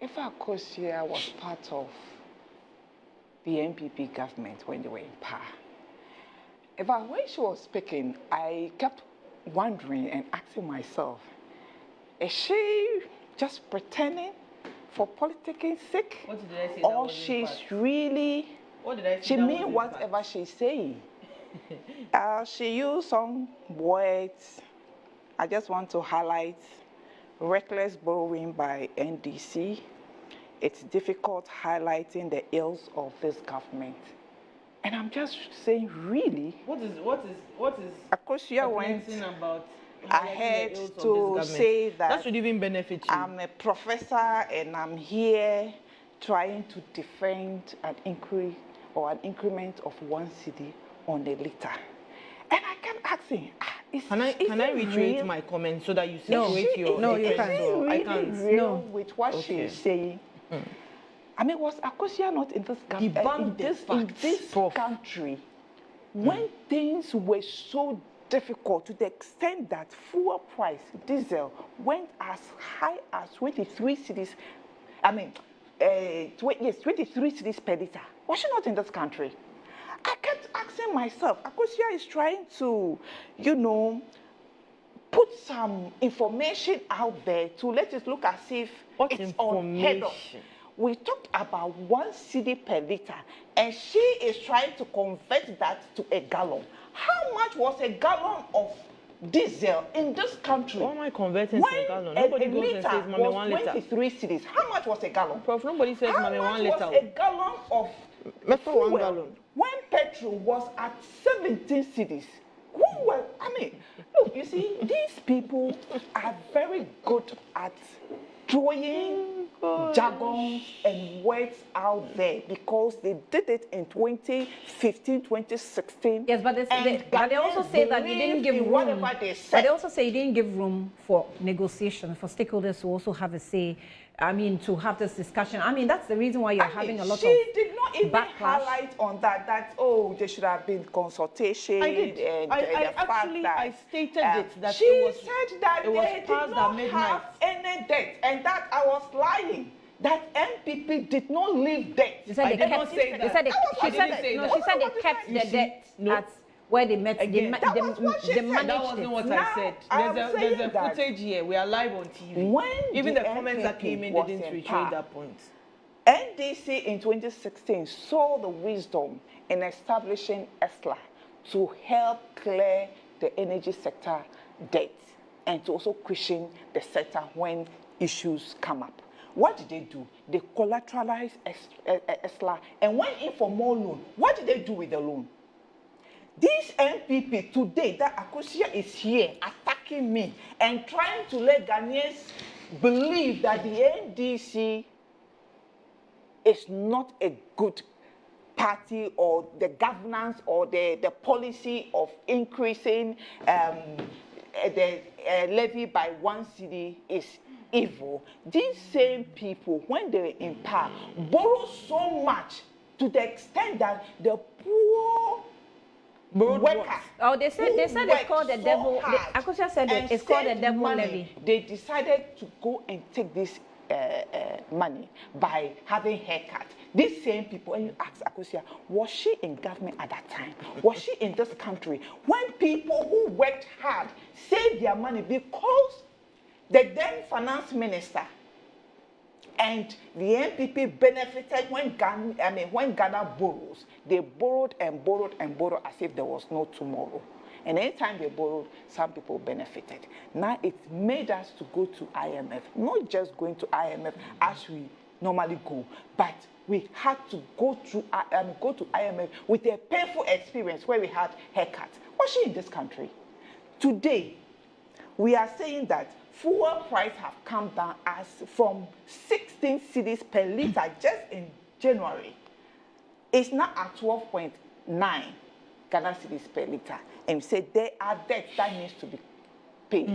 if Akosua was part of the NPP government when they were in power, when she was speaking, I kept wondering and asking myself, is she just pretending for politicking sake? What did I say? Or she's really, what did I say? She means whatever she's saying. She used some words. I just want to highlight reckless borrowing by NDC. It's difficult highlighting the ills of this government. And I'm just saying, really? What is Akosua went about ahead to say that should even benefit you. I'm a professor and I'm here trying to defend an increase or an increment of 1 cedi on a liter. And I kept asking, can I reiterate my comment so that you situate your... No, you can't. Really I can't. No. With what she's saying. I mean, was Akosua not in this country when things were so difficult to the extent that fuel price, diesel, went as high as 23 cedis? I mean, 23 cedis per liter. Was she not in this country? I kept asking myself, Akosua is trying to, put some information out there to let it look as if it's unheard of. We talked about 1 cedi per liter, and she is trying to convert that to a gallon. How much was a gallon of diesel in this country? Why am I converting to a gallon? Nobody goes and says, Mommy, 1 liter. 23 cedis. How much was a gallon? Prof, nobody says, Mommy, 1 liter. How much was a gallon of fuel 1 gallon. When petrol was at 17 cedis? Look, you see, these people are very good at throwing jargon and words out there because they did it in 2015, 2016. Yes, but they also say that you didn't give room. Whatever they said. But they also say you didn't give room for negotiation, for stakeholders to also have a say. I mean, to have this discussion. I mean, that's the reason why you're having a lot of She did not even backlash. highlight on that, there should have been consultation. I did. And I stated it that she it was, said that it was they did past not midnight. have any debt, and that I was lying. That NPP did not leave debt. She said they kept. She said they kept the debt at where they met. They managed it. That wasn't what I said. There's a footage here. We are live on TV. Even the comments that came in, they didn't retrace that point. NDC in 2016 saw the wisdom in establishing ESLA to help clear the energy sector debt and to also cushion the sector when issues come up. What did they do? They collateralized ESLA and went in for more loan. What did they do with the loan? This NPP today, that Akosua is here attacking me and trying to let Ghanaians believe that the NDC is not a good party or the governance or the policy of increasing the levy by 1 cedi is evil. These same people, when they were in power, borrow so much to the extent that the poor workers. Oh, they said it's called the devil. Akosua said it's called the devil levy. They decided to go and take this money by having haircut. These same people, and you ask Akosua, was she in government at that time? Was she in this country when people who worked hard saved their money because the then finance minister and the NPP benefited when Ghana borrows? They borrowed and borrowed and borrowed as if there was no tomorrow. And anytime they borrowed, some people benefited. Now it made us to go to IMF, not just going to IMF as we normally go, but we had to go to IMF with a painful experience where we had haircuts. Was she in this country? Today, we are saying that fuel price have come down as from 16 cedis per liter just in January. It's now at 12.9 Ghana cedis per liter. And we say there are debts that needs to be paid.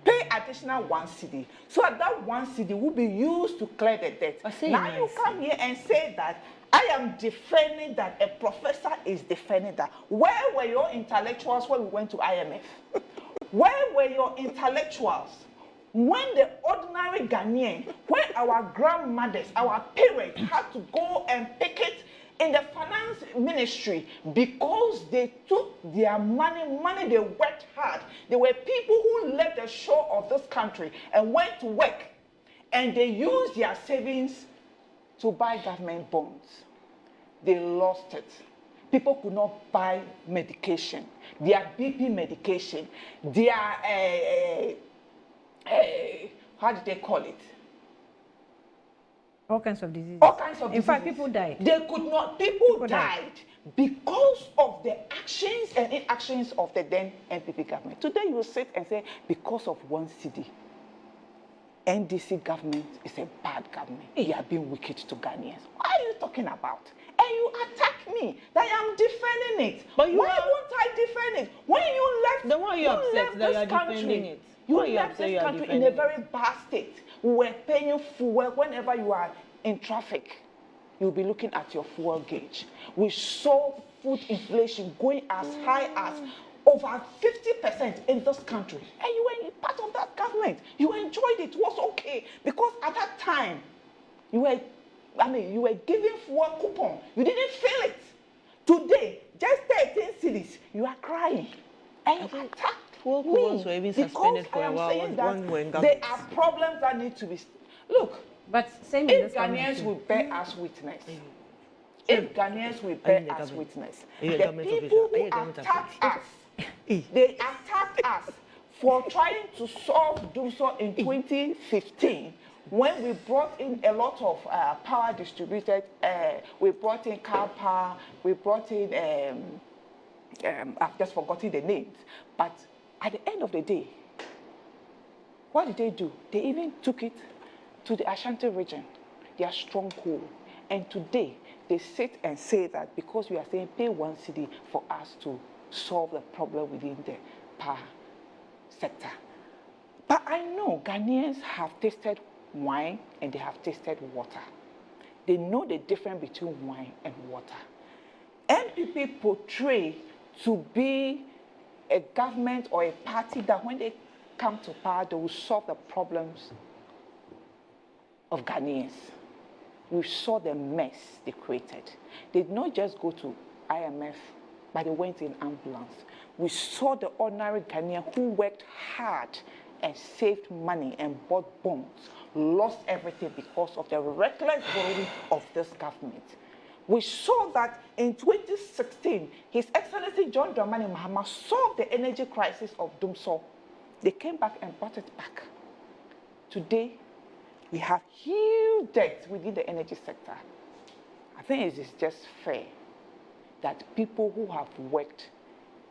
Pay additional 1 cedi. So that 1 cedi will be used to clear the debt. Now you come here and say that I am defending that, a professor is defending that. Where were your intellectuals when we went to IMF? Where were your intellectuals when the ordinary Ghanaian, when our grandmothers, our parents had to go and pick it in the finance ministry because they took their money they worked hard. There were people who left the shore of this country and went to work, and they used their savings to buy government bonds. They lost it. People could not buy medication, their BP medication, their, how did they call it? All kinds of diseases. All kinds of diseases. In fact, people died. They could not, people died because of the actions and inactions of the then NPP government. Today you will sit and say, because of one city, NDC government is a bad government. They are being wicked to Ghanaians. What are you talking about? And you attack me that I am defending it. But why won't I defend it? When you left, then why are you upset that you are defending it? You left this country in a very bad state. We were paying fuel. Whenever you are in traffic, you'll be looking at your fuel gauge. We saw food inflation going as high as over 50% in this country. And you were part of that government. You enjoyed it. It was okay. Because at that time, you were giving fuel coupon. You didn't feel it. Today, just 13 cities, you are crying. And you attacked fuel coupons were even suspended for a while. There are problems that need to be... Look, but same if Ghanaians will bear us witness, if Ghanaians will bear us witness, the people who attacked us, they attacked us for trying to do so in 2015 when we brought in a lot of power distributed. We brought in car power, we brought in, I've just forgotten the names, but at the end of the day, what did they do? They even took it to the Ashanti region, their stronghold. And today, they sit and say that because we are saying pay one cedi for us to solve the problem within the power sector. But I know Ghanaians have tasted wine and they have tasted water. They know the difference between wine and water. NPP portray to be a government or a party that when they come to power, they will solve the problems of Ghanaians. We saw the mess they created. They did not just go to IMF, but they went in ambulance. We saw the ordinary Ghanaian who worked hard and saved money and bought bonds, lost everything because of the reckless borrowing of this government. We saw that in 2016, His Excellency John Dramani Mahama solved the energy crisis of Dumsor. They came back and brought it back. Today, we have huge debts within the energy sector. I think it is just fair that people who have worked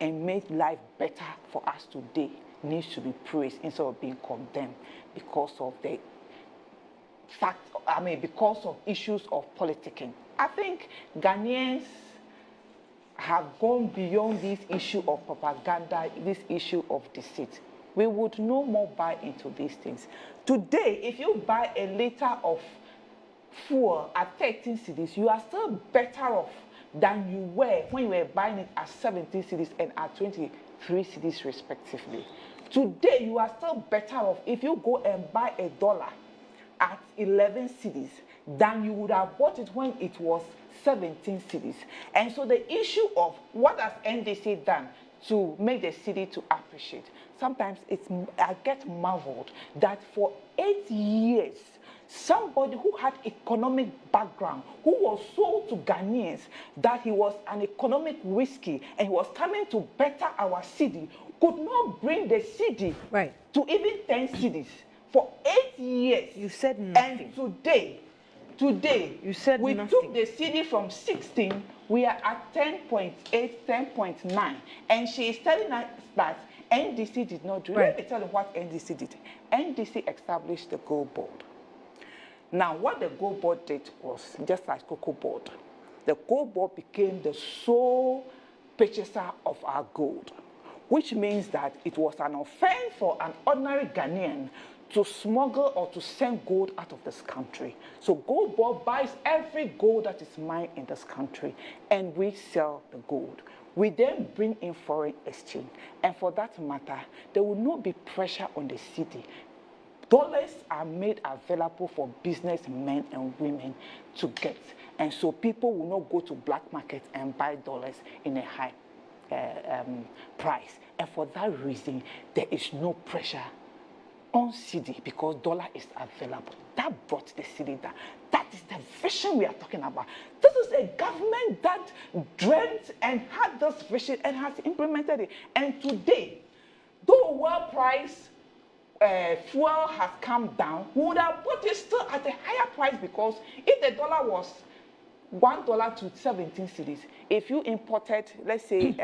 and made life better for us today needs to be praised instead of being condemned because of the fact, because of issues of politicking. I think Ghanaians have gone beyond this issue of propaganda, this issue of deceit. We would no more buy into these things. Today, if you buy a liter of fuel at 13 cedis, you are still better off than you were when you were buying it at 17 cedis and at 23 cedis respectively. Today, you are still better off if you go and buy $1 at 11 cedis than you would have bought it when it was 17 cedis. And so the issue of what has NDC done to make the city to appreciate, sometimes I get marveled that for 8 years, somebody who had economic background, who was sold to Ghanaians that he was an economic risky and he was coming to better our city, could not bring the city to even 10 cities for 8 years. You said nothing. And today, you said we nothing. took the city from 16, we are at 10.8, 10.9. And she is telling us that NDC did not do it. Let me tell you what NDC did. NDC established the Gold Board. Now, what the Gold Board did was, just like Cocoa Board, the Gold Board became the sole purchaser of our gold, which means that it was an offense for an ordinary Ghanaian to smuggle or to send gold out of this country. So Gold Board buys every gold that is mined in this country, and we sell the gold. We then bring in foreign exchange. And for that matter, there will not be pressure on the city dollars are made available for businessmen and women to get. And so people will not go to black market and buy dollars in a high price. And for that reason, there is no pressure on cedi because dollar is available. That brought the cedi down. That is the vision we are talking about. This is a government that dreamt and had this vision and has implemented it. And today, though world price fuel has come down, we would have put it still at a higher price because if the dollar was $1 to 17 cedis, if you imported, let's say,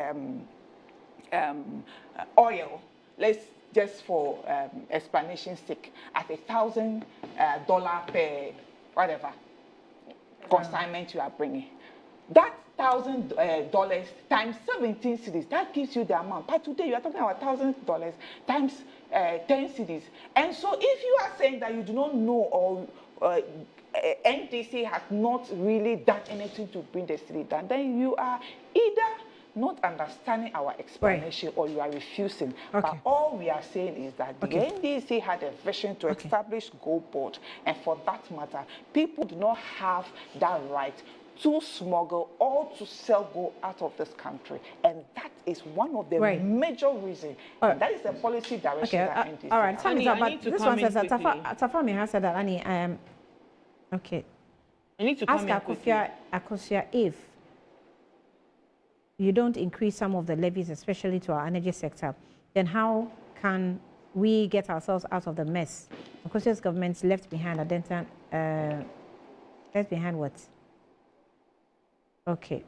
oil, let's just for explanation's sake, at $1,000 per whatever consignment you are bringing, that $1,000 times 17 cedis, that gives you the amount. But today you are talking about $1,000 times 10 cedis. And so if you are saying that you do not know or NDC has not really done anything to bring the cedi down, then you are either not understanding our explanation or you are refusing. But all we are saying is that the NDC had a vision to establish gold board, and for that matter, people do not have that right to smuggle or to sell gold out of this country, and that is one of the major reasons. And that is the policy direction that NDC all right, Annie, but this one says that Tafami has said that, Annie, okay. I need to come ask Akosua if you don't increase some of the levies, especially to our energy sector, then how can we get ourselves out of the mess? Akosua's government's left behind left behind what? Okay.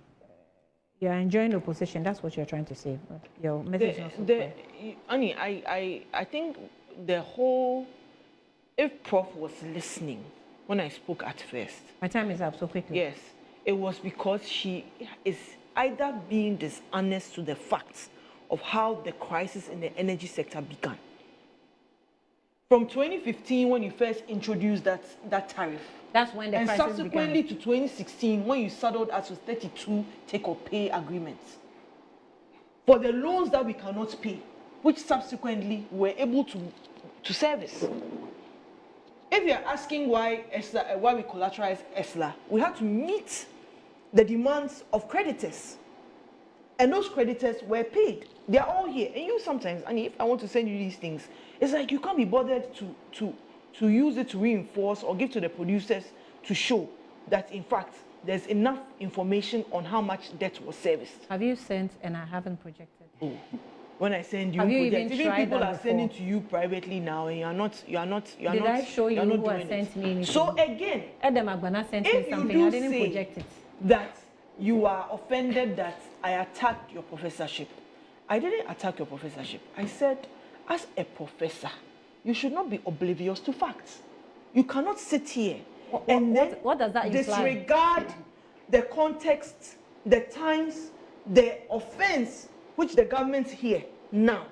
You're enjoying the opposition, that's what you're trying to say. Your message is not so clear. Annie, I think the whole, if Prof was listening when I spoke at first. My time is up so quickly. Yes, it was because she is either being dishonest to the facts of how the crisis in the energy sector began. From 2015, when you first introduced that tariff. That's when the crisis began. And subsequently to 2016, when you saddled us with 32 take-or-pay agreements for the loans that we cannot pay, which subsequently were able to service. If you're asking why we collateralize ESLA, we had to meet the demands of creditors. And those creditors were paid. They are all here. And you sometimes, and if I want to send you these things, it's like you can't be bothered to use it to reinforce or give to the producers to show that, in fact, there's enough information on how much debt was serviced. Have you sent and I haven't projected? Oh. When I send you, even people are sending to you privately now, and you're not. Did I show you who has sent me anything? So again, Adam Agbana sent me something. I didn't project it. That you are offended that I attacked your professorship. I didn't attack your professorship. I said, as a professor, you should not be oblivious to facts. You cannot sit here what does that disregard the context, the times, the offense which the government here now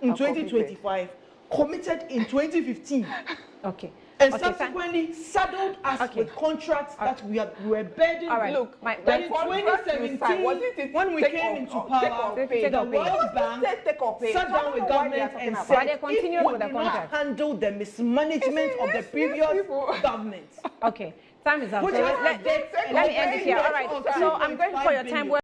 in 2025 committed in 2015. Okay. And subsequently saddled us with contracts that we were burdened. All right. Look, in 2017, when we came into power, the World Bank sat down with government and said, if we do not handle the mismanagement of the previous government. Okay. Time is up. So let me end it here. All right. So I'm grateful for your time.